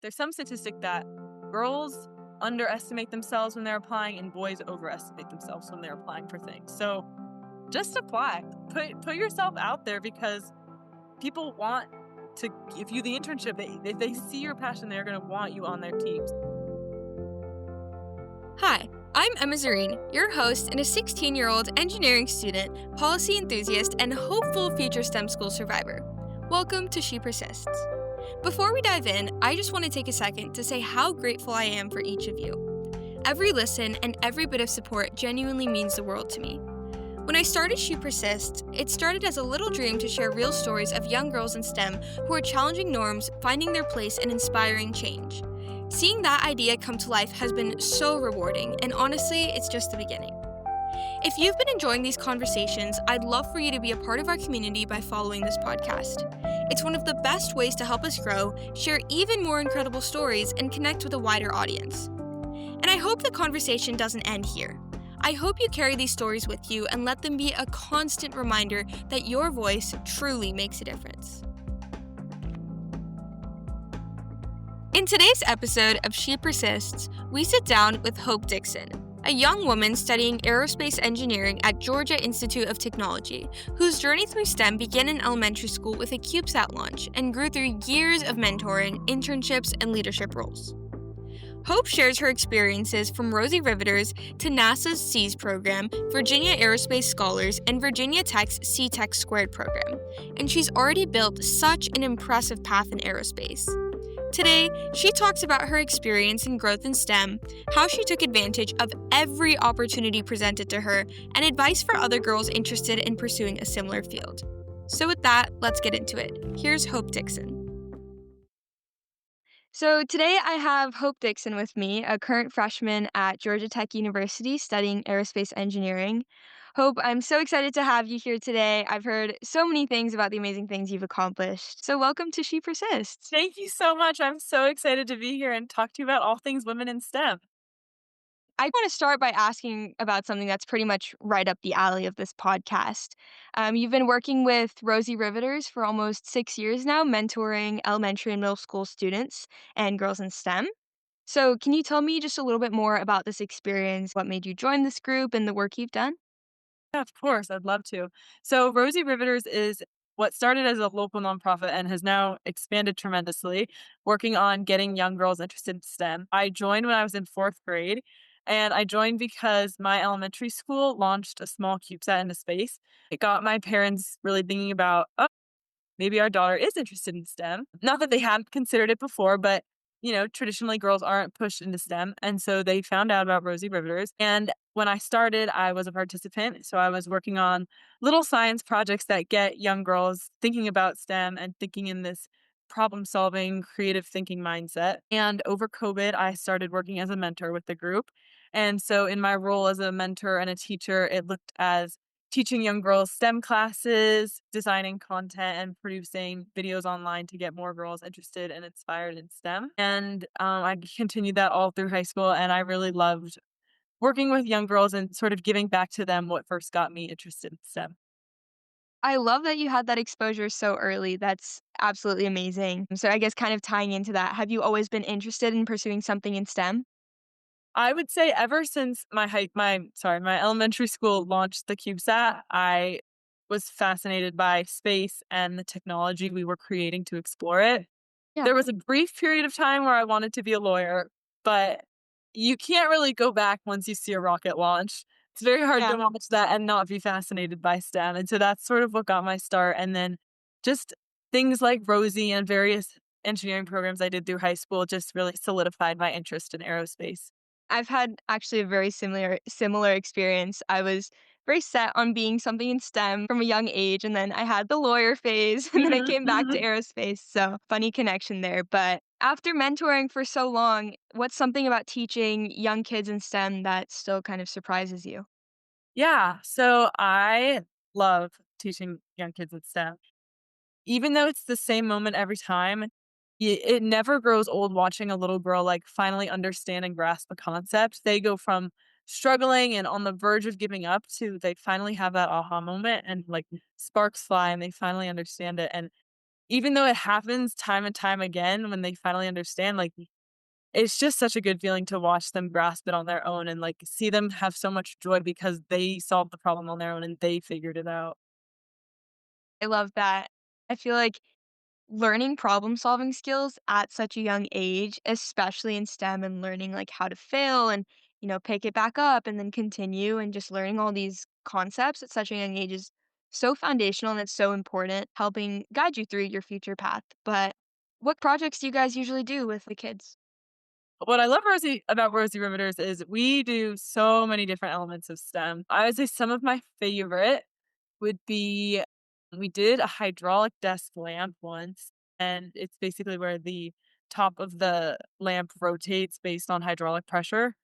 There's some statistic that girls underestimate themselves when they're applying and boys overestimate themselves when they're applying for things. So just apply. Put yourself out there because people want to give you the internship. If they see your passion, they're going to want you on their teams. Hi, I'm Emma Zareen, your host and a 16-year-old engineering student, policy enthusiast, and hopeful future STEM school survivor. Welcome to She Persists. Before we dive in, I just want to take a second to say how grateful I am for each of you. Every listen and every bit of support genuinely means the world to me. When I started She Persists, it started as a little dream to share real stories of young girls in STEM who are challenging norms, finding their place, and inspiring change. Seeing that idea come to life has been so rewarding, and honestly, it's just the beginning. If you've been enjoying these conversations, I'd love for you to be a part of our community by following this podcast. It's one of the best ways to help us grow, share even more incredible stories, and connect with a wider audience. And I hope the conversation doesn't end here. I hope you carry these stories with you and let them be a constant reminder that your voice truly makes a difference. In today's episode of She Persists, we sit down with Hope Dickson, a young woman studying aerospace engineering at Georgia Institute of Technology, whose journey through STEM began in elementary school with a CubeSat launch and grew through years of mentoring, internships, and leadership roles. Hope shares her experiences from Rosie Riveters to NASA's SEAS program, Virginia Aerospace Scholars, and Virginia Tech's C-Tech² program, and she's already built such an impressive path in aerospace. Today, she talks about her experience and growth in STEM, how she took advantage of every opportunity presented to her, and advice for other girls interested in pursuing a similar field. So with that, let's get into it. Here's Hope Dickson. So today I have Hope Dickson with me, a current freshman at Georgia Tech University studying aerospace engineering. Hope, I'm so excited to have you here today. I've heard so many things about the amazing things you've accomplished. So welcome to She Persists. Thank you so much. I'm so excited to be here and talk to you about all things women in STEM. I want to start by asking about something that's pretty much right up the alley of this podcast. You've been working with Rosie Riveters for almost 6 years now, mentoring elementary and middle school students and girls in STEM. So, can you tell me just a little bit more about this experience? What made you join this group and the work you've done? Yeah, of course, I'd love to. So, Rosie Riveters is what started as a local nonprofit and has now expanded tremendously, working on getting young girls interested in STEM. I joined when I was in fourth grade, and I joined because my elementary school launched a small CubeSat into space. It got my parents really thinking about, oh, maybe our daughter is interested in STEM. Not that they hadn't considered it before, but traditionally girls aren't pushed into STEM. And so they found out about Rosie Riveters. And when I started, I was a participant. So I was working on little science projects that get young girls thinking about STEM and thinking in this problem solving, creative thinking mindset. And over COVID, I started working as a mentor with the group. And so in my role as a mentor and a teacher, it looked as teaching young girls STEM classes, designing content, and producing videos online to get more girls interested and inspired in STEM. And I continued that all through high school, and I really loved working with young girls and sort of giving back to them what first got me interested in STEM. I love that you had that exposure so early. That's absolutely amazing. So, I guess kind of tying into that, have you always been interested in pursuing something in STEM? I would say ever since my elementary school launched the CubeSat, I was fascinated by space and the technology we were creating to explore it. Yeah. There was a brief period of time where I wanted to be a lawyer, but you can't really go back once you see a rocket launch. It's very hard Yeah. to watch that and not be fascinated by STEM. And so that's sort of what got my start. And then just things like Rosie and various engineering programs I did through high school just really solidified my interest in aerospace. I've had actually a very similar experience. I was very set on being something in STEM from a young age, and then I had the lawyer phase, and then I Mhm, came back to mhm. aerospace. So funny connection there. But after mentoring for so long, what's something about teaching young kids in STEM that still kind of surprises you? Yeah, so I love teaching young kids in STEM. Even though it's the same moment every time, it never grows old watching a little girl, like, finally understand and grasp a concept. They go from struggling and on the verge of giving up to they finally have that aha moment and, like, sparks fly and they finally understand it, and even though it happens time and time again when they finally understand, like, it's just such a good feeling to watch them grasp it on their own and, like, see them have so much joy because they solved the problem on their own and they figured it out. I love that. I feel like learning problem solving skills at such a young age, especially in STEM and learning like how to fail and, pick it back up and then continue and just learning all these concepts at such a young age is so foundational and it's so important, helping guide you through your future path. But what projects do you guys usually do with the kids? What I love about Rosie Riveters is we do so many different elements of STEM. I would say some of my favorite would be we did a hydraulic desk lamp once, and it's basically where the top of the lamp rotates based on hydraulic pressure.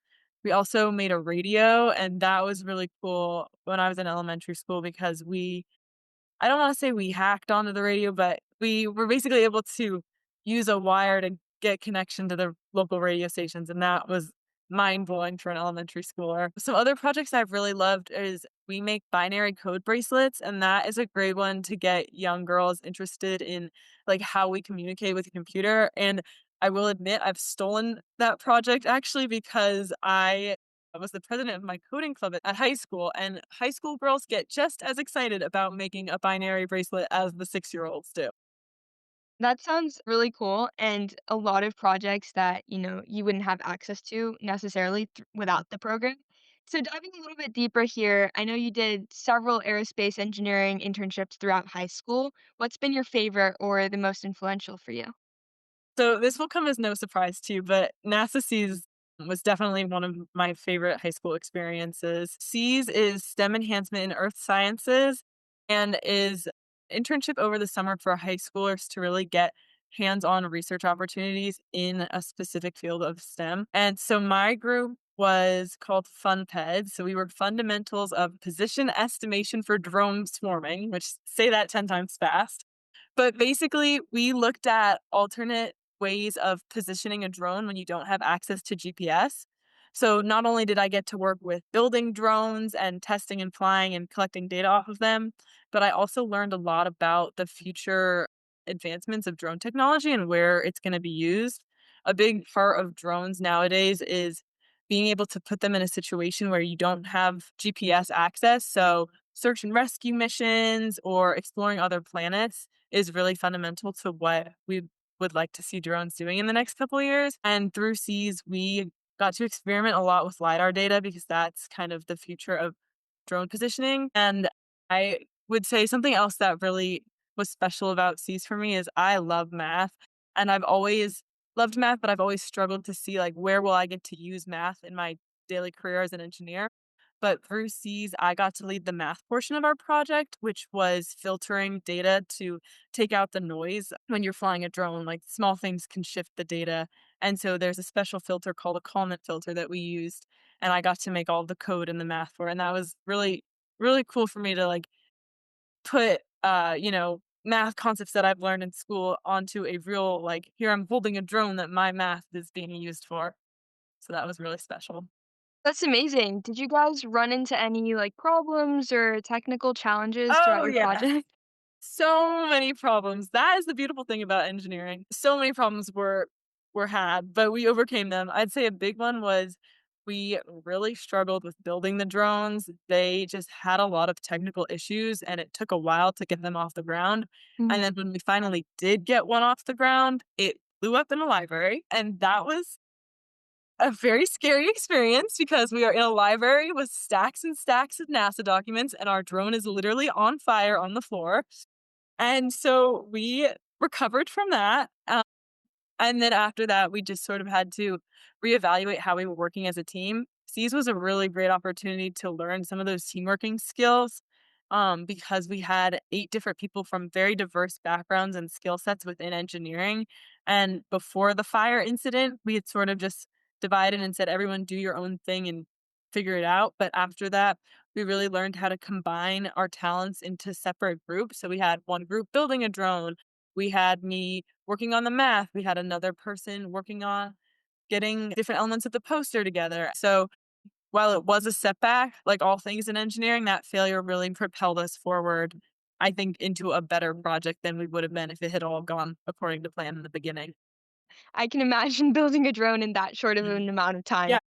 We also made a radio, and that was really cool when I was in elementary school because I don't wanna say we hacked onto the radio, but we were basically able to use a wire to get connection to the local radio stations, and that was mind-blowing for an elementary schooler. Some other projects I've really loved is we make binary code bracelets, and that is a great one to get young girls interested in, like, how we communicate with a computer, and I will admit I've stolen that project actually because I was the president of my coding club at high school, and high school girls get just as excited about making a binary bracelet as the 6-year-olds do. That sounds really cool and a lot of projects that, you wouldn't have access to necessarily without the program. So diving a little bit deeper here, I know you did several aerospace engineering internships throughout high school. What's been your favorite or the most influential for you? So this will come as no surprise to you, but NASA Seas was definitely one of my favorite high school experiences. Seas is STEM enhancement in earth sciences and is internship over the summer for high schoolers to really get hands-on research opportunities in a specific field of STEM. And so my group was called FunPed. So we were fundamentals of position estimation for drone swarming, which say that 10 times fast. But basically, we looked at alternate ways of positioning a drone when you don't have access to GPS. So not only did I get to work with building drones and testing and flying and collecting data off of them, but I also learned a lot about the future advancements of drone technology and where it's going to be used. A big part of drones nowadays is being able to put them in a situation where you don't have GPS access. So search and rescue missions or exploring other planets is really fundamental to what we would like to see drones doing in the next couple of years. And through Seas, we got to experiment a lot with LiDAR data because that's kind of the future of drone positioning. And I would say something else that really was special about Seas for me is I love math. And I've always loved math, but I've always struggled to see like where will I get to use math in my daily career as an engineer. But through C's, I got to lead the math portion of our project, which was filtering data to take out the noise when you're flying a drone. Like small things can shift the data. And so there's a special filter called a comment filter that we used. And I got to make all the code and the math for it. And that was really, really cool for me to like put, math concepts that I've learned in school onto a real, like, here I'm holding a drone that my math is being used for. So that was really special. That's amazing. Did you guys run into any like problems or technical challenges throughout Oh, your yeah. project? So many problems. That is the beautiful thing about engineering. So many problems were had, but we overcame them. I'd say a big one was we really struggled with building the drones. They just had a lot of technical issues and it took a while to get them off the ground. And then when we finally did get one off the ground, it blew up in a library. And that was a very scary experience because we are in a library with stacks and stacks of NASA documents, and our drone is literally on fire on the floor. And so we recovered from that. And then after that, we just sort of had to reevaluate how we were working as a team. C's was a really great opportunity to learn some of those teamworking skills because we had 8 different people from very diverse backgrounds and skill sets within engineering. And before the fire incident, we had sort of just divided and said, everyone do your own thing and figure it out. But after that, we really learned how to combine our talents into separate groups. So we had one group building a drone. We had me working on the math. We had another person working on getting different elements of the poster together. So while it was a setback, like all things in engineering, that failure really propelled us forward. I think, into a better project than we would have been if it had all gone according to plan in the beginning. I can imagine building a drone in that short of Mhm. an amount of time Yeah,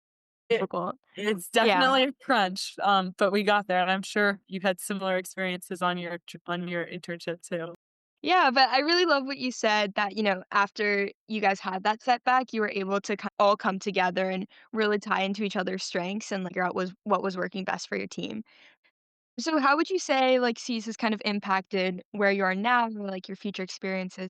is difficult. it's Yeah. definitely a crunch, but we got there, and I'm sure you've had similar experiences on your internship too. Yeah, but I really love what you said that, after you guys had that setback, you were able to all come together and really tie into each other's strengths and like, figure out what was working best for your team. So how would you say like C's has kind of impacted where you are now or like your future experiences?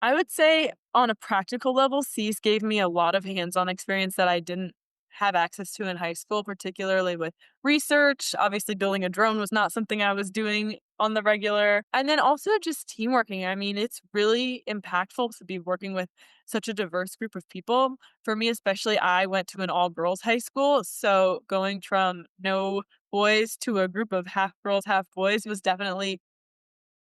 I would say on a practical level, C's gave me a lot of hands-on experience that I didn't have access to in high school, particularly with research. Obviously, building a drone was not something I was doing on the regular. And then also just teamworking. I mean, it's really impactful to be working with such a diverse group of people. For me, especially, I went to an all-girls high school. So going from no boys to a group of half girls, half boys was definitely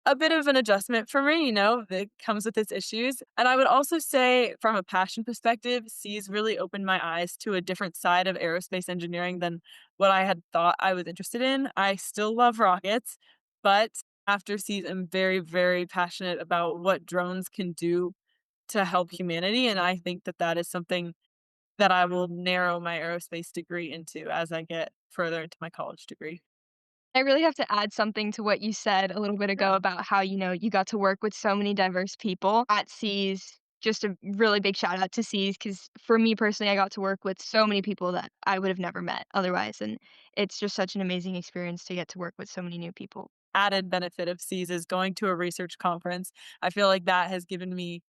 a bit of an adjustment for me, that comes with its issues. And I would also say, from a passion perspective, C's really opened my eyes to a different side of aerospace engineering than what I had thought I was interested in. I still love rockets, but after C's, I'm very, very passionate about what drones can do to help humanity. And I think that that is something that I will narrow my aerospace degree into as I get further into my college degree. I really have to add something to what you said a little bit ago about how, you got to work with so many diverse people at C's. Just a really big shout out to C's because for me personally, I got to work with so many people that I would have never met otherwise. And it's just such an amazing experience to get to work with so many new people. Added benefit of C's is going to a research conference. I feel like that has given me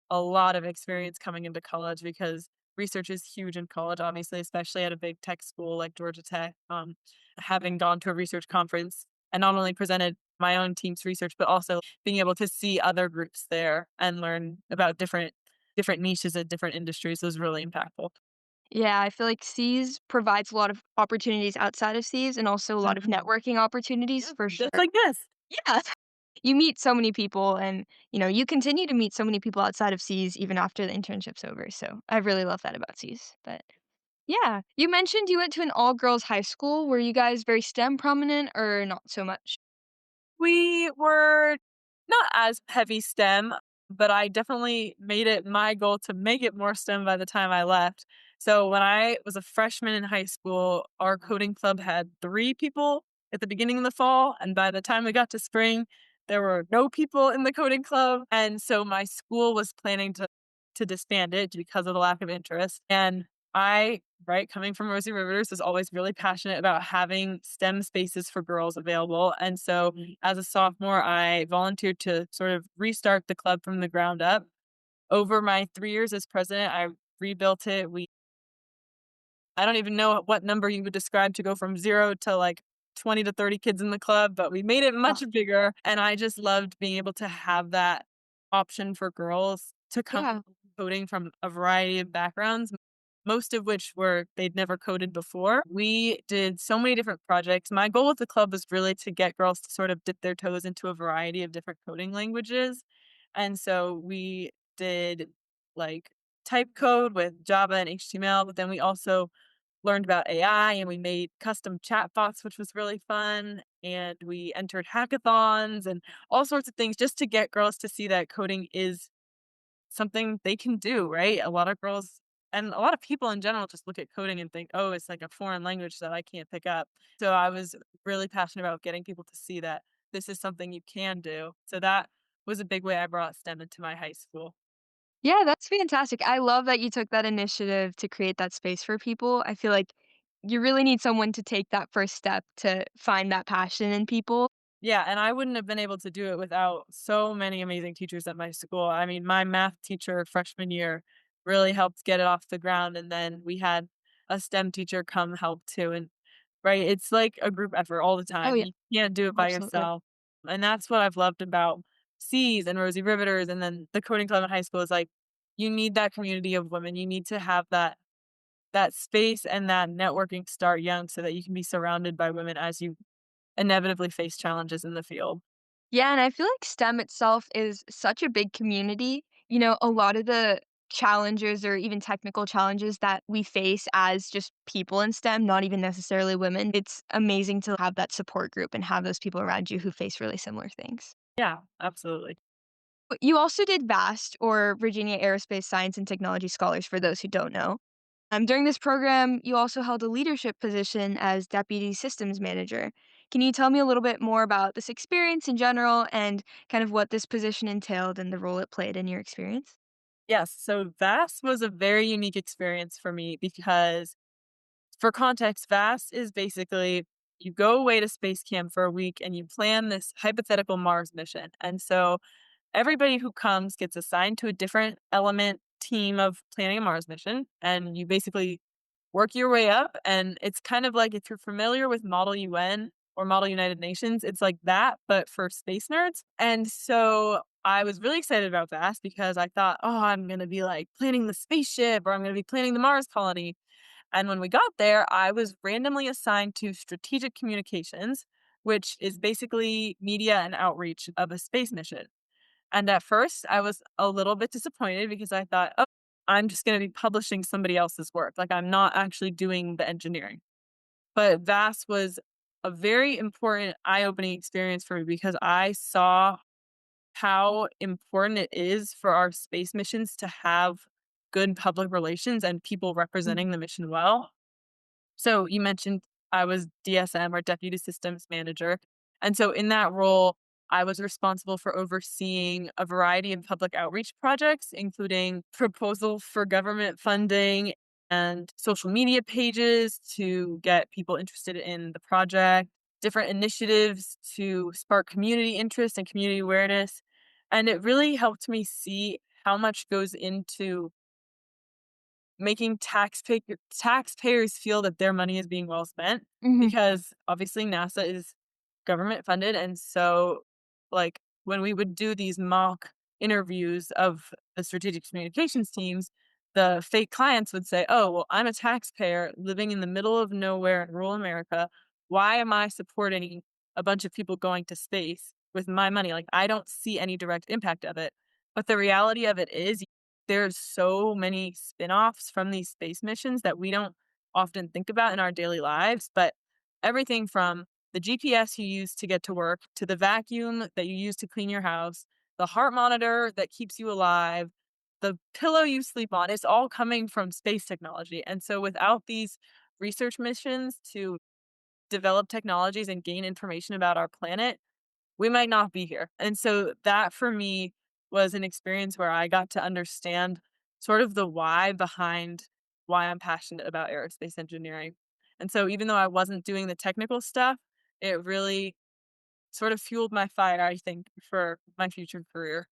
a lot of experience coming into college because research is huge in college, obviously, especially at a big tech school like Georgia Tech. Having gone to a research conference and not only presented my own team's research, but also being able to see other groups there and learn about different niches and different industries was really impactful. Yeah, I feel like C's provides a lot of opportunities outside of C's and also a lot of Mhm. networking opportunities for sure. Just like this. Yeah. You meet so many people and, you continue to meet so many people outside of C's even after the internship's over. So I really love that about C's. But yeah, you mentioned you went to an all girls high school. Were you guys very STEM prominent or not so much? We were not as heavy STEM, but I definitely made it my goal to make it more STEM by the time I left. So when I was a freshman in high school, our coding club had 3 people at the beginning of the fall, and by the time we got to spring, there were no people in the coding club, and so my school was planning to disband it because of the lack of interest, and I, right, coming from Rosie Riveters, was always really passionate about having STEM spaces for girls available. And so as a sophomore, I volunteered to sort of restart the club from the ground up. Over my 3 years as president, I rebuilt it. I don't even know what number you would describe to go from 0 to, like, 20 to 30 kids in the club, but we made it Oh, much bigger, and I just loved being able to have that option for girls to come yeah. coding from a variety of backgrounds, most of which were they'd never coded before. We did so many different projects. My goal with the club was really to get girls to sort of dip their toes into a variety of different coding languages, and so we did, like, type code with Java and HTML, but then we also learned about AI and we made custom chatbots, which was really fun. And we entered hackathons and all sorts of things just to get girls to see that coding is something they can do, right? A lot of girls and a lot of people in general just look at coding and think, oh, it's like a foreign language that I can't pick up. So I was really passionate about getting people to see that this is something you can do. So that was a big way I brought STEM into my high school. Yeah, that's fantastic. I love that you took that initiative to create that space for people. I feel like you really need someone to take that first step to find that passion in people. Yeah, and I wouldn't have been able to do it without so many amazing teachers at my school. I mean, my math teacher freshman year really helped get it off the ground, and then we had a STEM teacher come help too, and right, it's like a group effort all the Oh, time. yeah, You can't do it by absolutely. yourself, and that's what I've loved about C's and Rosie Riveters, and then the coding club in high school is like, you need that community of women. You need to have that space and that networking start young so that you can be surrounded by women as you inevitably face challenges in the field. Yeah, and I feel like STEM itself is such a big community. A lot of the challenges or even technical challenges that we face as just people in STEM, not even necessarily women. It's amazing to have that support group and have those people around you who face really similar things. Yeah, absolutely. But you also did VAST, or Virginia Aerospace Science and Technology Scholars, for those who don't know. During this program, you also held a leadership position as Deputy Systems Manager. Can you tell me a little bit more about this experience in general and kind of what this position entailed and the role it played in your experience? Yes, so VAS was a very unique experience for me because, for context, VAS is basically you go away to space camp for a week and you plan this hypothetical Mars mission. And so everybody who comes gets assigned to a different element team of planning a Mars mission. And you basically work your way up. And it's kind of like, if you're familiar with Model UN or Model United Nations, it's like that, but for space nerds. And so I was really excited about VAS because I thought, oh, I'm going to be like planning the spaceship or I'm going to be planning the Mars colony. And when we got there, I was randomly assigned to strategic communications, which is basically media and outreach of a space mission. And at first, I was a little bit disappointed because I thought, oh, I'm just going to be publishing somebody else's work. Like, I'm not actually doing the engineering. But VAS was a very important eye opening experience for me because I saw how important it is for our space missions to have good public relations and people representing the mission well. So you mentioned I was DSM, or Deputy Systems Manager. And so in that role, I was responsible for overseeing a variety of public outreach projects, including proposal for government funding and social media pages to get people interested in the project, different initiatives to spark community interest and community awareness. And it really helped me see how much goes into making taxpayers feel that their money is being well spent, Hmm. because obviously NASA is government funded. And so, like, when we would do these mock interviews of the strategic communications teams, the fake clients would say, oh, well, I'm a taxpayer living in the middle of nowhere in rural America. Why am I supporting a bunch of people going to space with my money? Like, I don't see any direct impact of it. But the reality of it is, there's so many spin-offs from these space missions that we don't often think about in our daily lives. But everything from the GPS you use to get to work, to the vacuum that you use to clean your house, the heart monitor that keeps you alive, the pillow you sleep on, it's all coming from space technology. And so without these research missions to develop technologies and gain information about our planet, we might not be here. And so that for me was an experience where I got to understand sort of the why behind why I'm passionate about aerospace engineering. And so even though I wasn't doing the technical stuff, it really sort of fueled my fire, I think, for my future career.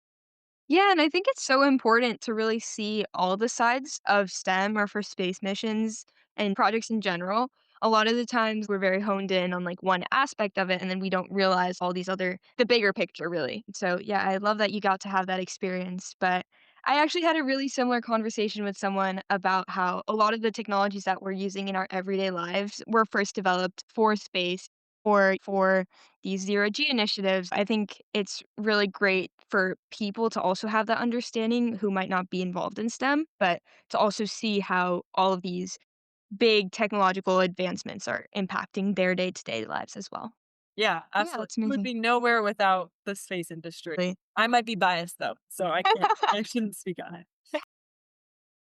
Yeah, and I think it's so important to really see all the sides of STEM or for space missions and projects in general. A lot of the times we're very honed in on like one aspect of it and then we don't realize all these other the bigger picture really. So, yeah, I love that you got to have that experience, but I actually had a really similar conversation with someone about how a lot of the technologies that we're using in our everyday lives were first developed for space or for these zero G initiatives. I think it's really great for people to also have that understanding who might not be involved in STEM, but to also see how all of these big technological advancements are impacting their day to day lives as well. Yeah, Yeah, absolutely. that's We would amazing. be nowhere without the space industry. I might be biased though, so I shouldn't speak on it.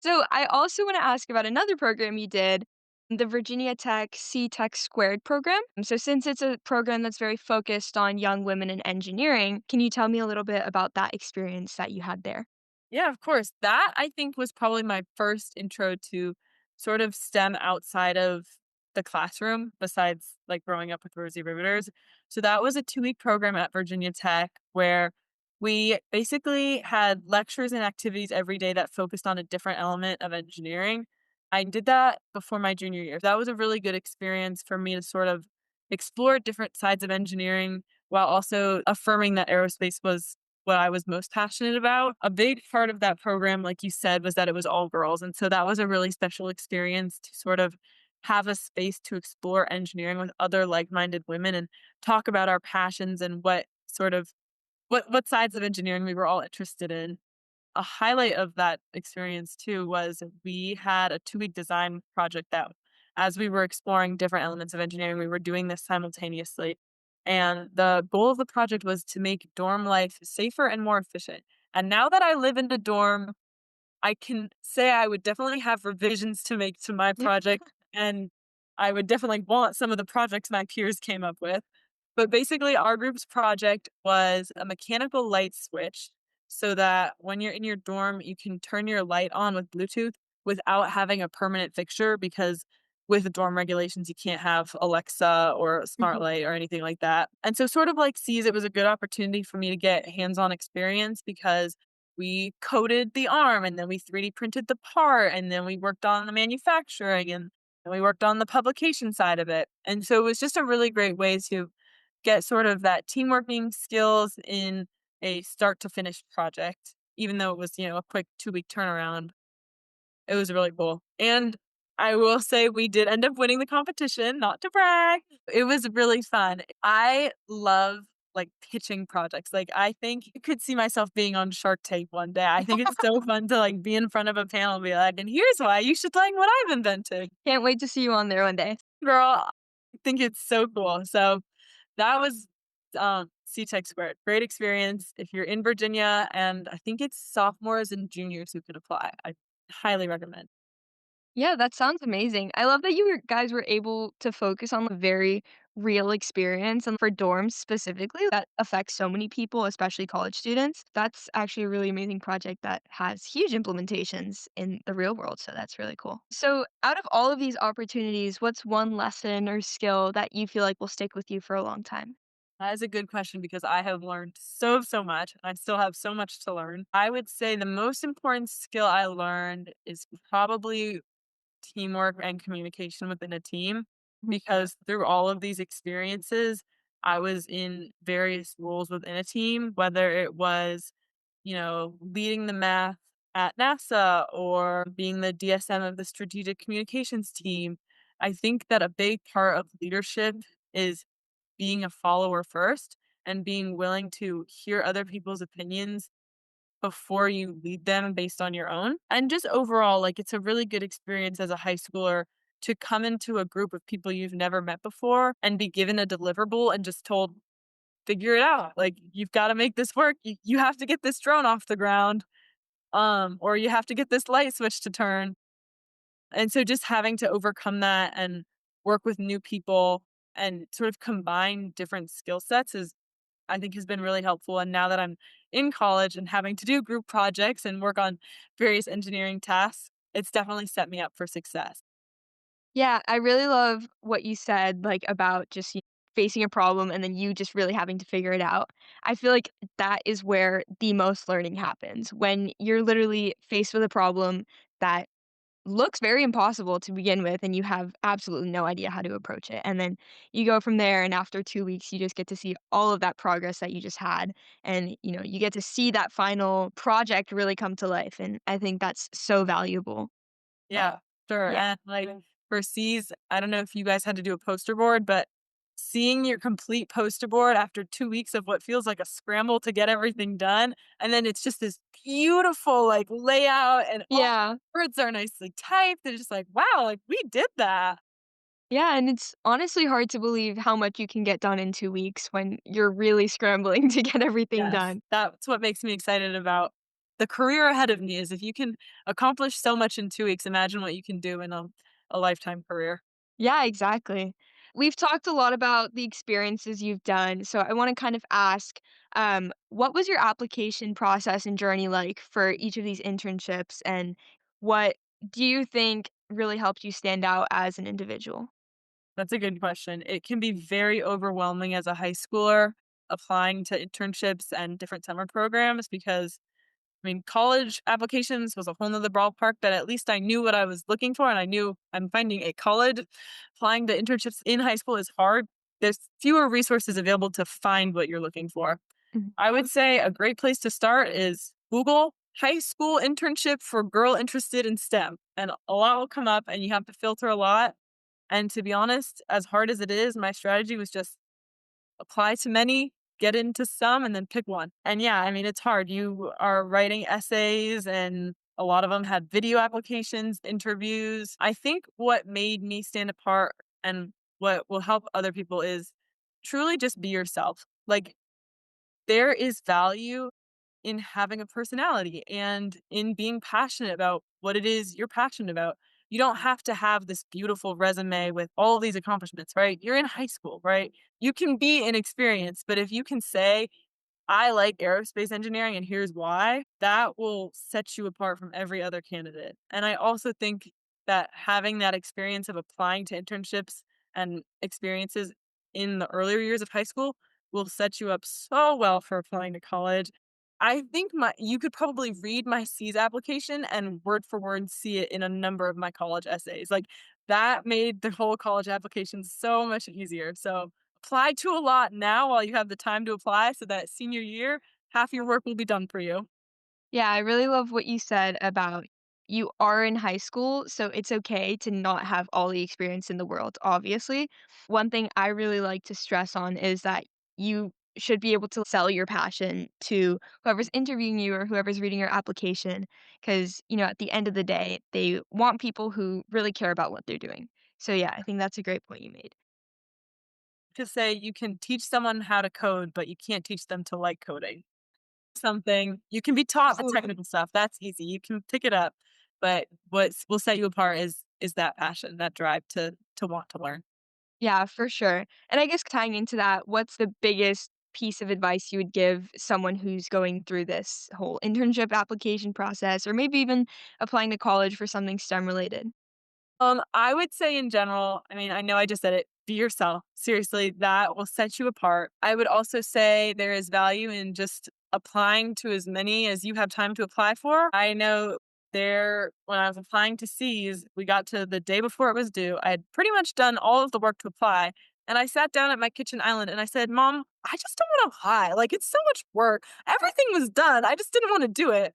So I also want to ask about another program you did, the Virginia Tech C-Tech² program. So since it's a program that's very focused on young women in engineering, can you tell me a little bit about that experience that you had there? Yeah, of course. That I think was probably my first intro to sort of STEM outside of the classroom, besides like growing up with Rosie Riveters. So that was a 2-week program at Virginia Tech where we basically had lectures and activities every day that focused on a different element of engineering. I did that before my junior year. That was a really good experience for me to sort of explore different sides of engineering while also affirming that aerospace was what I was most passionate about. A big part of that program, like you said, was that it was all girls. And so that was a really special experience to sort of have a space to explore engineering with other like-minded women and talk about our passions and what sort of what sides of engineering we were all interested in. a highlight of that experience too was we had a 2-week design project that as we were exploring different elements of engineering, we were doing this simultaneously. And the goal of the project was to make dorm life safer and more efficient. And now that I live in a dorm, I can say I would definitely have revisions to make to my project, and I would definitely want some of the projects my peers came up with. But basically, our group's project was a mechanical light switch so that when you're in your dorm, you can turn your light on with Bluetooth without having a permanent fixture because with the dorm regulations, you can't have Alexa or a smart Mhm. light or anything like that. And so, sort of like C's, it was a good opportunity for me to get hands on experience because we coded the arm and then we 3D printed the part and then we worked on the manufacturing and we worked on the publication side of it. And so it was just a really great way to get sort of that team working skills in a start to finish project, even though it was, a quick 2-week turnaround. It was really cool. And I will say we did end up winning the competition, not to brag. It was really fun. I love like pitching projects. Like I think I could see myself being on Shark Tank one day. I think it's so fun to like be in front of a panel and be like, and here's why you should like what I've invented. Can't wait to see you on there one day. Girl, I think it's so cool. So that was C-Tech². Great experience. If you're in Virginia, and I think it's sophomores and juniors who can apply. I highly recommend. Yeah, that sounds amazing. I love that guys were able to focus on a very real experience and for dorms specifically that affects so many people, especially college students. That's actually a really amazing project that has huge implementations in the real world. So that's really cool. So, out of all of these opportunities, what's one lesson or skill that you feel like will stick with you for a long time? That is a good question because I have learned so, so much. And I still have so much to learn. I would say the most important skill I learned is probably teamwork and communication within a team Mhm. because through all of these experiences, I was in various roles within a team, whether it was, leading the math at NASA or being the DSM of the strategic communications team. I think that a big part of leadership is being a follower first and being willing to hear other people's opinions before you lead them based on your own. And just overall, like it's a really good experience as a high schooler to come into a group of people you've never met before and be given a deliverable and just told, figure it out. Like you've got to make this work. You have to get this drone off the ground. Or you have to get this light switch to turn. And so just having to overcome that and work with new people and sort of combine different skill sets is I think has been really helpful. And now that I'm in college and having to do group projects and work on various engineering tasks, it's definitely set me up for success. Yeah, I really love what you said, like, about just facing a problem and then you just really having to figure it out. I feel like that is where the most learning happens, when you're literally faced with a problem that looks very impossible to begin with and you have absolutely no idea how to approach it. And then you go from there and after 2 weeks you just get to see all of that progress that you just had and you get to see that final project really come to life and I think that's so valuable. Yeah, sure. Yeah. And like for C's, I don't know if you guys had to do a poster board, but seeing your complete poster board after 2 weeks of what feels like a scramble to get everything done. And then it's just this beautiful like layout and all Yeah. the words are nicely typed. They're just like, wow, like we did that. Yeah, and it's honestly hard to believe how much you can get done in 2 weeks when you're really scrambling to get everything Yes, done. that's what makes me excited about the career ahead of me is if you can accomplish so much in 2 weeks, imagine what you can do in a lifetime career. Yeah, exactly. We've talked a lot about the experiences you've done, so I wanna kind of ask, what was your application process and journey like for each of these internships, and what do you think really helped you stand out as an individual? That's a good question. It can be very overwhelming as a high schooler applying to internships and different summer programs because I mean, college applications was a whole nother ballpark, but at least I knew what I was looking for and I knew I'm finding a college. Applying to internships in high school is hard. There's fewer resources available to find what you're looking for. Mhm. I would say a great place to start is Google high school internship for girl interested in STEM. And a lot will come up and you have to filter a lot. And to be honest, as hard as it is, my strategy was just apply to many get into some and then pick one. And yeah, I mean, it's hard. You are writing essays and a lot of them had video applications, interviews. I think what made me stand apart and what will help other people is truly just be yourself. Like, there is value in having a personality and in being passionate about what it is you're passionate about. You don't have to have this beautiful resume with all these accomplishments, right? You're in high school, right? You can be inexperienced, but if you can say, I like aerospace engineering and here's why, that will set you apart from every other candidate. And I also think that having that experience of applying to internships and experiences in the earlier years of high school will set you up so well for applying to college. I think my you could probably read my C's application and word for word see it in a number of my college essays. Like, that made the whole college application so much easier. So apply to a lot now while you have the time to apply so that senior year, half your work will be done for you. Yeah, I really love what you said about you are in high school, so it's okay to not have all the experience in the world, obviously. One thing I really like to stress on is that you should be able to sell your passion to whoever's interviewing you or whoever's reading your application because, at the end of the day, they want people who really care about what they're doing. So, yeah, I think that's a great point you made. To say you can teach someone how to code, but you can't teach them to like coding. Something you can be taught the Absolutely. technical stuff. That's easy. You can pick it up, but what will set you apart is that passion, that drive to want to learn. Yeah, for sure. And I guess tying into that, what's the biggest piece of advice you would give someone who's going through this whole internship application process or maybe even applying to college for something STEM related? I would say in general, I mean, I know I just said it, be yourself. Seriously, that will set you apart. I would also say there is value in just applying to as many as you have time to apply for. I know when I was applying to C's, we got to the day before it was due. I had pretty much done all of the work to apply. And I sat down at my kitchen island and I said, Mom, I just don't want to apply. Like, it's so much work. Everything was done. I just didn't want to do it.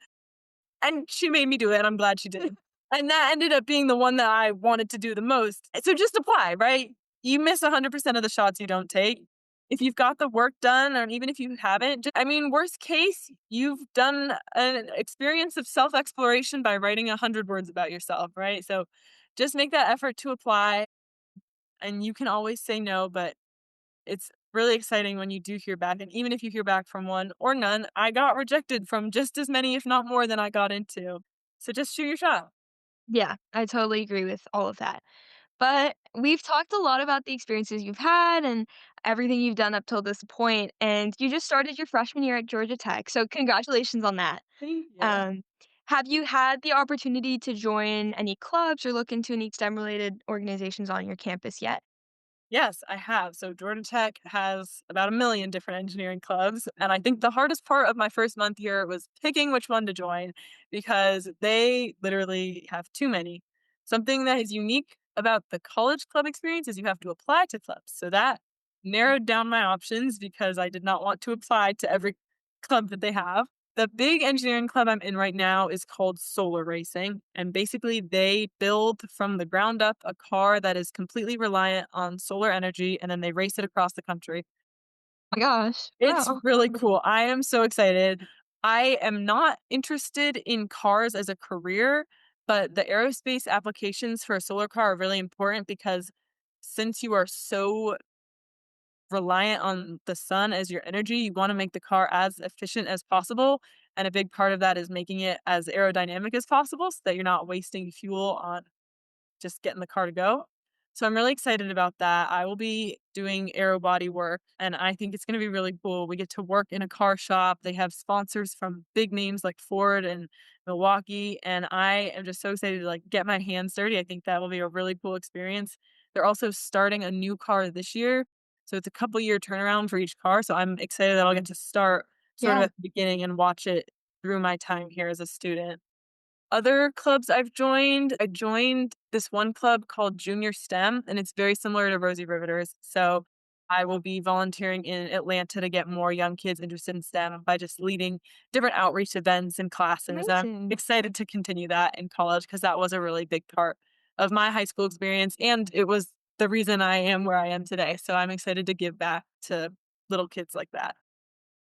And she made me do it, and I'm glad she did. And that ended up being the one that I wanted to do the most. So just apply, right? You miss 100% of the shots you don't take. If you've got the work done, or even if you haven't, I mean, worst case, you've done an experience of self exploration by writing 100 words about yourself, right? So just make that effort to apply, and you can always say no, but it's really exciting when you do hear back, and even if you hear back from one or none, I got rejected from just as many, if not more, than I got into. So just shoot your shot. Yeah, I totally agree with all of that. But we've talked a lot about the experiences you've had and everything you've done up till this point, and you just started your freshman year at Georgia Tech. So congratulations on that. Thank you. Um, have you had the opportunity to join any clubs or look into any STEM related organizations on your campus yet? Yes, I have. So Georgia Tech has about a million different engineering clubs. And I think the hardest part of my first month here was picking which one to join because they literally have too many. Something that is unique about the college club experience is you have to apply to clubs. So that narrowed down my options because I did not want to apply to every club that they have. The big engineering club I'm in right now is called Solar Racing. And basically, they build from the ground up a car that is completely reliant on solar energy and then they race it across the country. My gosh. It's Wow. really cool. I am so excited. I am not interested in cars as a career, but the aerospace applications for a solar car are really important because since you are so reliant on the sun as your energy, you wanna make the car as efficient as possible, and a big part of that is making it as aerodynamic as possible so that you're not wasting fuel on just getting the car to go. So I'm really excited about that. I will be doing aero body work and I think it's going to be really cool. We get to work in a car shop. They have sponsors from big names like Ford and Milwaukee and I am just so excited to like get my hands dirty. I think that will be a really cool experience. They're also starting a new car this year. So it's a couple year turnaround for each car. So I'm excited that I'll get to start sort of Yeah. at the beginning and watch it through my time here as a student. Other clubs I joined this one club called Junior STEM, and it's very similar to Rosie Riveters. So I will be volunteering in Atlanta to get more young kids interested in STEM by just leading different outreach events and classes. And I'm Amazing. excited to continue that in college because that was a really big part of my high school experience. And it was the reason I am where I am today. So I'm excited to give back to little kids like that.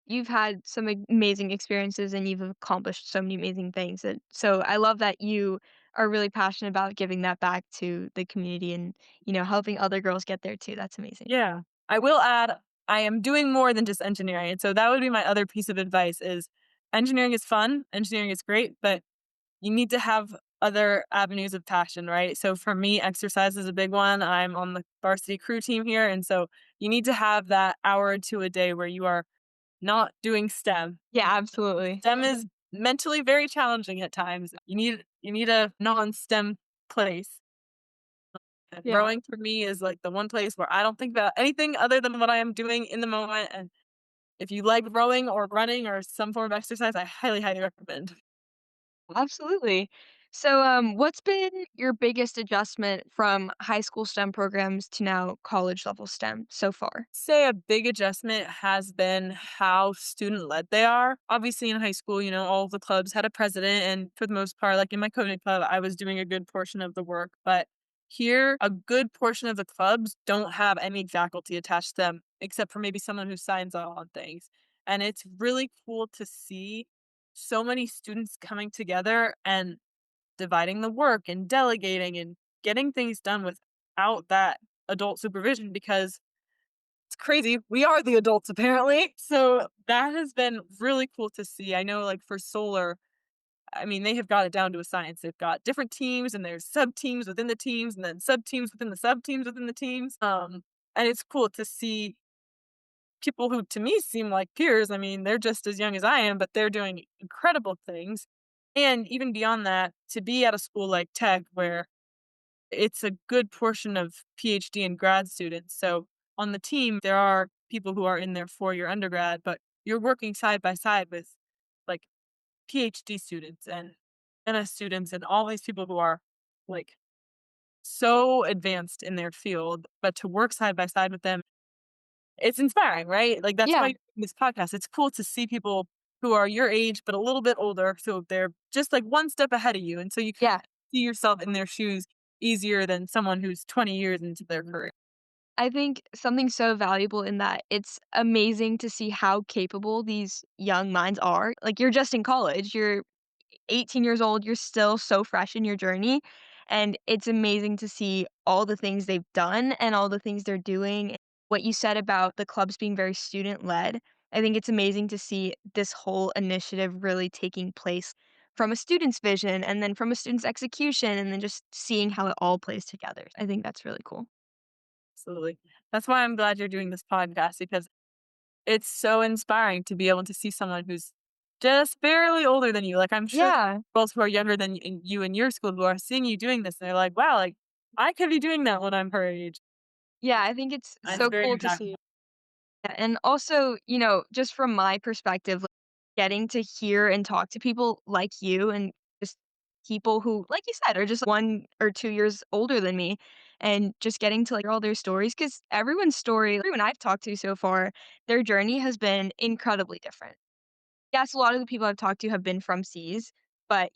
You've had some amazing experiences and you've accomplished so many amazing things. And so I love that you are really passionate about giving that back to the community and, helping other girls get there too. That's amazing. Yeah. I will add, I am doing more than just engineering, and so that would be my other piece of advice is engineering is fun, engineering is great, but you need to have other avenues of passion, right? So for me, exercise is a big one. I'm on the varsity crew team here, and so you need to have that hour or 2 a day where you are not doing STEM. Yeah, absolutely. STEM is mentally very challenging at times. You need a non-STEM place. And Yeah, rowing for me is like the one place where I don't think about anything other than what I am doing in the moment. And if you like rowing or running or some form of exercise, I highly, highly recommend. absolutely. So, what's been your biggest adjustment from high school STEM programs to now college level STEM so far? Say a big adjustment has been how student led they are. Obviously, in high school, all of the clubs had a president, and for the most part, like in my coding club, I was doing a good portion of the work. But here, a good portion of the clubs don't have any faculty attached to them, except for maybe someone who signs off on things. And it's really cool to see so many students coming together and dividing the work and delegating and getting things done without that adult supervision because it's crazy. We are the adults apparently. So that has been really cool to see. I know like for solar, I mean, they have got it down to a science. They've got different teams and there's sub teams within the teams and then sub teams within the sub teams within the teams. And it's cool to see people who to me seem like peers. I mean, they're just as young as I am, but they're doing incredible things. And even beyond that, to be at a school like Tech where it's a good portion of PhD and grad students. So on the team, there are people who are in their 4-year undergrad, but you're working side by side with like PhD students and MS students and all these people who are like so advanced in their field, but to work side by side with them, it's inspiring, right? Like that's why Yeah, you're doing this podcast. It's cool to see people who are your age, but a little bit older. So they're just like one step ahead of you. And so you kind yeah. of see yourself in their shoes easier than someone who's 20 years into their career. I think something so valuable in that it's amazing to see how capable these young minds are. Like, you're just in college, you're 18 years old, you're still so fresh in your journey, and it's amazing to see all the things they've done and all the things they're doing. What you said about the clubs being very student-led, I think it's amazing to see this whole initiative really taking place from a student's vision and then from a student's execution and then just seeing how it all plays together. I think that's really cool. Absolutely. That's why I'm glad you're doing this podcast because it's so inspiring to be able to see someone who's just barely older than you. Like, I'm sure there Yeah. are girls who are younger than you in your school who are seeing you doing this and they're like, wow, like I could be doing that when I'm her age. Yeah, I think it's It's so very cool to impactful. see. Yeah, and also, just from my perspective, like, getting to hear and talk to people like you and just people who, like you said, are just 1 or 2 years older than me, and just getting to, like, hear all their stories, because everyone's story everyone I've talked to so far, their journey has been incredibly different. Yes, a lot of the people I've talked to have been from Cs, but,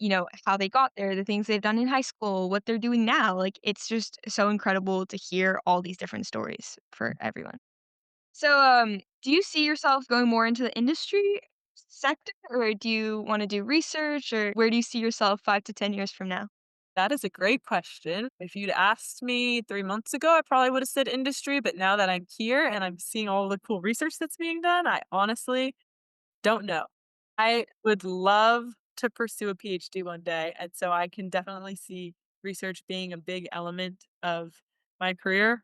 how they got there, the things they've done in high school, what they're doing now, like, it's just so incredible to hear all these different stories for everyone. So, do you see yourself going more into the industry sector, or do you wanna do research, or where do you see yourself 5 to 10 years from now? That is a great question. If you'd asked me 3 months ago, I probably would have said industry. But now that I'm here and I'm seeing all the cool research that's being done, I honestly don't know. I would love to pursue a PhD one day, and so I can definitely see research being a big element of my career,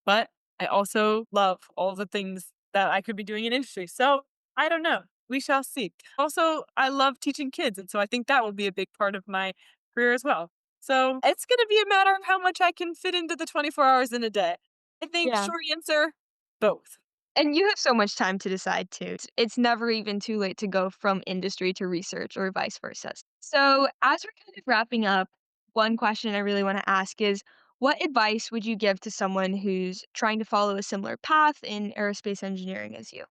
but I also love all the things that I could be doing in industry. So, I don't know. We shall see. Also, I love teaching kids, and so I think that will be a big part of my career as well. So, it's gonna be a matter of how much I can fit into the 24 hours in a day. I think Yeah. short answer, both. And you have so much time to decide too. It's never even too late to go from industry to research or vice versa. So, as we're kind of wrapping up, one question I really wanna ask is, what advice would you give to someone who's trying to follow a similar path in aerospace engineering as you?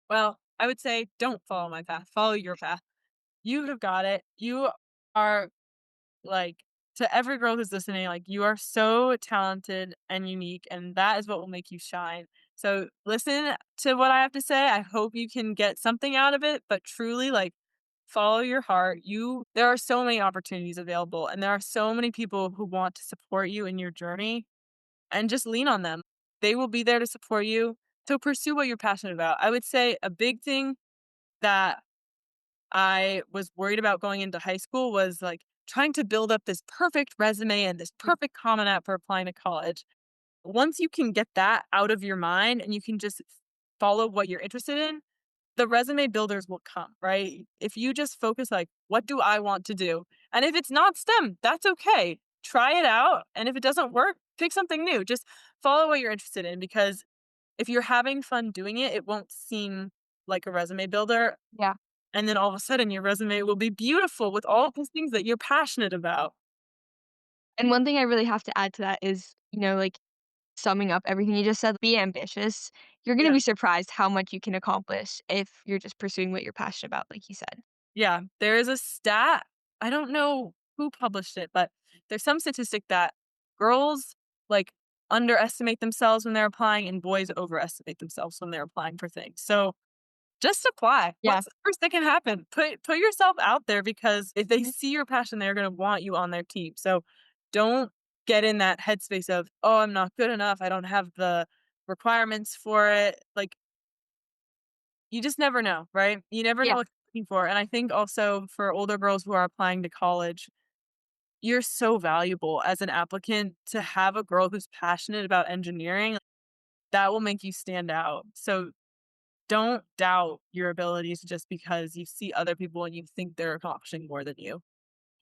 Well, I would say don't follow my path, follow your path. You have got it. You are like to every girl who's listening, like you are so talented and unique, and that is what will make you shine. So listen to what I have to say. I hope you can get something out of it, but truly like follow your heart. There are so many opportunities available and there are so many people who want to support you in your journey and just lean on them. They will be there to support you. So pursue what you're passionate about. I would say a big thing that I was worried about going into high school was like trying to build up this perfect resume and this perfect common app for applying to college. Once you can get that out of your mind and you can just follow what you're interested in, the resume builders will come, right? If you just focus like, what do I want to do? And if it's not STEM, that's okay. Try it out. And if it doesn't work, pick something new. Just follow what you're interested in because if you're having fun doing it, it won't seem like a resume builder. Yeah. And then all of a sudden your resume will be beautiful with all of these things that you're passionate about. And one thing I really have to add to that is, like summing up everything you just said, be ambitious. You're going to Yeah. be surprised how much you can accomplish if you're just pursuing what you're passionate about, like you said. Yeah, there is a stat, I don't know who published it, but there's some statistic that girls, like, underestimate themselves when they're applying and boys overestimate themselves when they're applying for things. So, just apply. Yeah. What's the worst that can happen? Put yourself out there because if they see your passion, they're gonna want you on their team. So, don't get in that headspace of, "Oh, I'm not good enough. I don't have the requirements for it." Like, you just never know, right? You never know Yeah. what you're looking for, and I think also for older girls who are applying to college, you're so valuable as an applicant to have a girl who's passionate about engineering. That will make you stand out. So don't doubt your abilities just because you see other people and you think they're accomplishing more than you.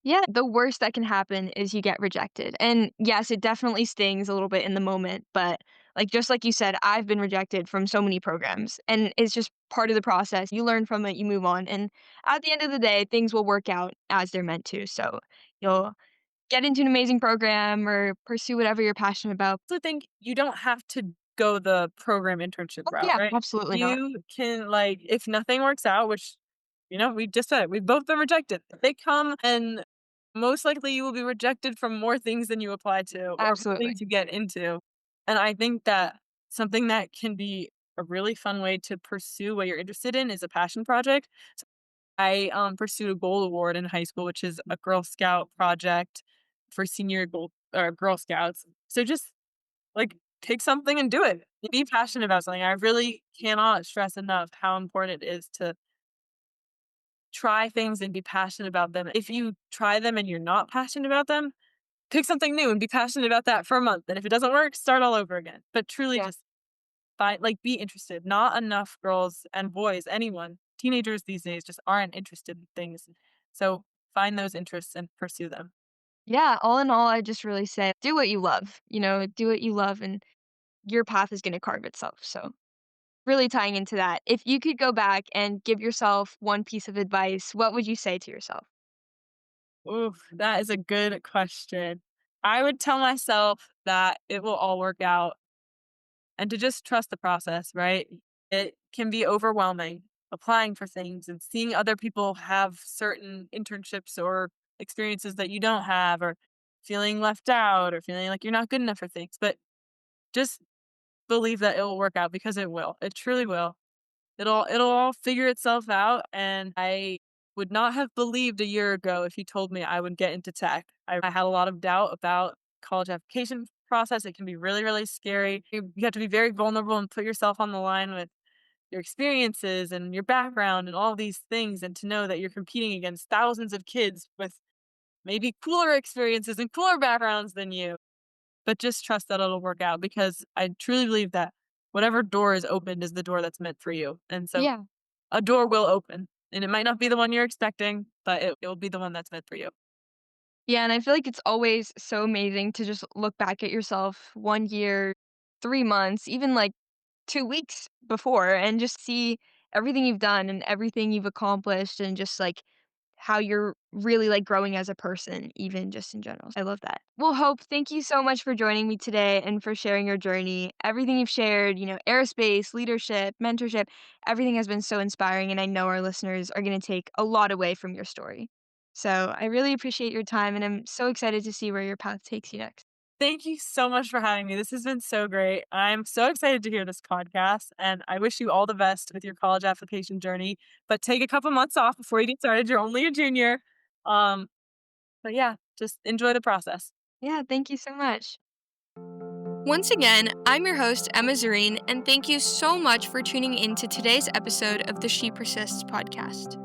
Yeah, the worst that can happen is you get rejected. And yes, it definitely stings a little bit in the moment, but just like you said, I've been rejected from so many programs and it's just part of the process. You learn from it, you move on, and at the end of the day, things will work out as they're meant to. So, you'll get into an amazing program or pursue whatever you're passionate about. So I think you don't have to go the program internship Oh, route, yeah, right? absolutely not. You can like if nothing works out, which we just said we've both been rejected. They come and most likely you will be rejected from more things than you apply to or Absolutely. things you get into. And I think that something that can be a really fun way to pursue what you're interested in is a passion project. So I pursued a gold award in high school, which is a Girl Scout project for senior gold or Girl Scouts. So just like, take something and do it. Be passionate about something. I really cannot stress enough how important it is to try things and be passionate about them. If you try them and you're not passionate about them, pick something new and be passionate about that for a month. And if it doesn't work, start all over again. But truly Yeah. just be interested. Not enough girls and boys, anyone, teenagers these days just aren't interested in things. So find those interests and pursue them. Yeah, all in all, I just really say do what you love, do what you love and your path is going to carve itself. So, really tying into that, if you could go back and give yourself one piece of advice, what would you say to yourself? Oof, that is a good question. I would tell myself that it will all work out and to just trust the process, right? It can be overwhelming applying for things and seeing other people have certain internships or experiences that you don't have, or feeling left out, or feeling like you're not good enough for things. But just believe that it will work out because it will. It truly will. It'll all figure itself out, and I would not have believed a year ago if you told me I would get into tech. I had a lot of doubt about college application process. It can be really, really scary. You have to be very vulnerable and put yourself on the line with your experiences and your background and all these things, and to know that you're competing against thousands of kids with maybe cooler experiences and cooler backgrounds than you. But just trust that it'll work out because I truly believe that whatever door is opened is the door that's meant for you. And so Yeah. a door will open, and it might not be the one you're expecting, but it will be the one that's meant for you. Yeah, and I feel like it's always so amazing to just look back at yourself 1 year, 3 months, even 2 weeks before and just see everything you've done and everything you've accomplished and just how you're really growing as a person, even just in general. I love that. Well, Hope, thank you so much for joining me today and for sharing your journey. Everything you've shared, aerospace, leadership, mentorship, everything has been so inspiring. And I know our listeners are going to take a lot away from your story. So I really appreciate your time and I'm so excited to see where your path takes you next. Thank you so much for having me. This has been so great. I'm so excited to hear this podcast, and I wish you all the best with your college application journey. But take a couple months off before you get started. You're only a junior. Um, but yeah, just enjoy the process. Yeah, thank you so much. Once again, I'm your host, Emma Zareen, and thank you so much for tuning in to today's episode of the She Persists podcast.